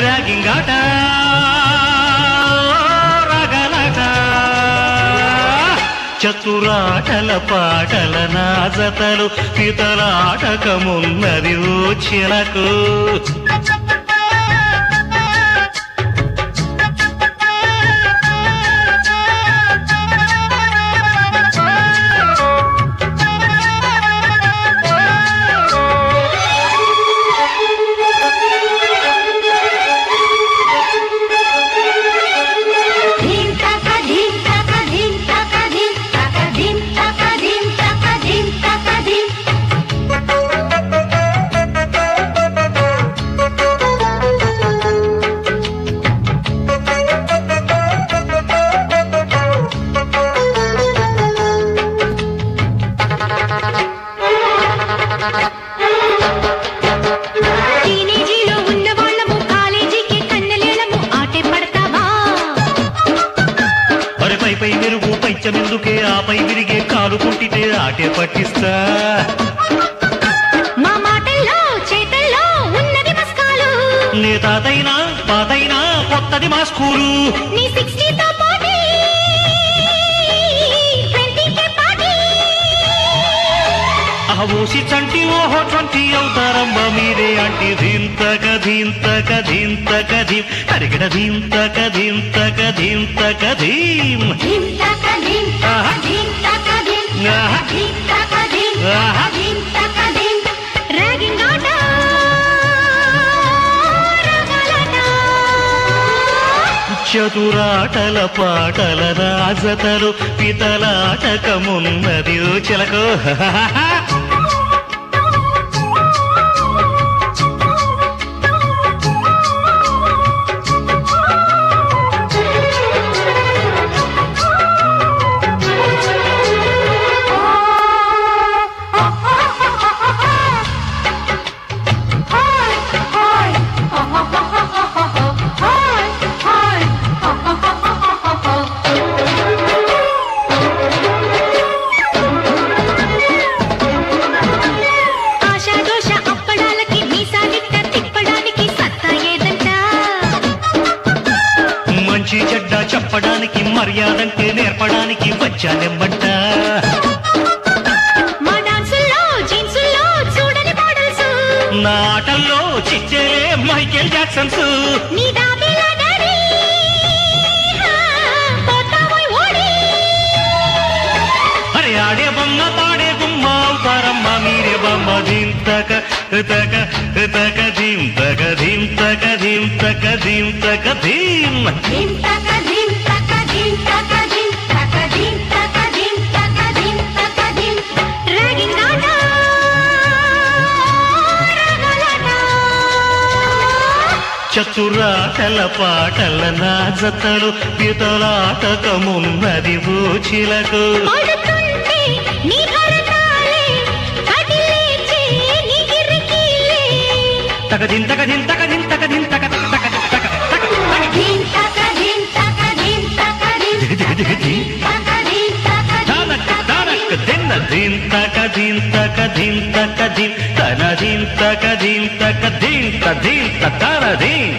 రాగింగాట రగలట చతురాటల పాటల నాజతలు పితలాటకమున్నది ఓ చిలకు పై మెరుగు పైచమెందుకే ఆపై విరిగే కాలు కుంటితే ఆటే పట్టిస్తా మా మాటల్లో చేతల్లో ఉన్నది మస్కాలు నీ తాతైనా పాతైనా కొత్తది మా స్కూలు నీ 60 తో పోటీ 20 కే పార్టీ అహోసి చంటి ఓహో 20 అవుతారమ్మ మీరే అంటే ధింతక ధింతక ధింతక ధిం అడిగడ ధింతక ధింతక ధింతక ధిం ధింతక ధింతక ధింతక ధిం ధింతక ధింతక ధిం రాగింగాట రగలట చతురాటల పాటల రాజతలు పితలాటకమున్నది ఓ చిలకు మంచి చెడ్డ చెప్పడానికి మర్యాదంటే నేర్పడానికి వచ్చానెమ్మంట మా డాన్సుల్లో జీన్సుల్లో చూడని మోడల్స్ నా ఆటల్లో చిచ్చేలే మైకేల్ జాక్సన్స్ నీ దాబేల డాడీ పోతావోయ్ ఓడి అరే ఆడే బొమ్మ పాడే గుమ్మ అవుతారమ్మ మీరే బొమ్మ ధింతక తక తక ధింతక ధింతక ధింతక ధింతక ధిం ధింతక ధింతక ధింతక ధింతక ధింతక ధింతక ధింతక ధిం రాగింగాట రగలట చతురాటల పాటల నాజతలు పితలాటకమున్నది ఓ చిలకు పడుతుంటే నీ భరతాలే కదిలేచే నీ గిరికీలే తక ధింతక ధింతక ధింతక ధింతక తక తక తక తక ధింతక ధింతక ధింతక ధింతక ధింతక తానక తానక దిన్న ధింతక ధింతక ధింతక ధిం తన ధింతక ధింతక ధింత ధింత తన ధిం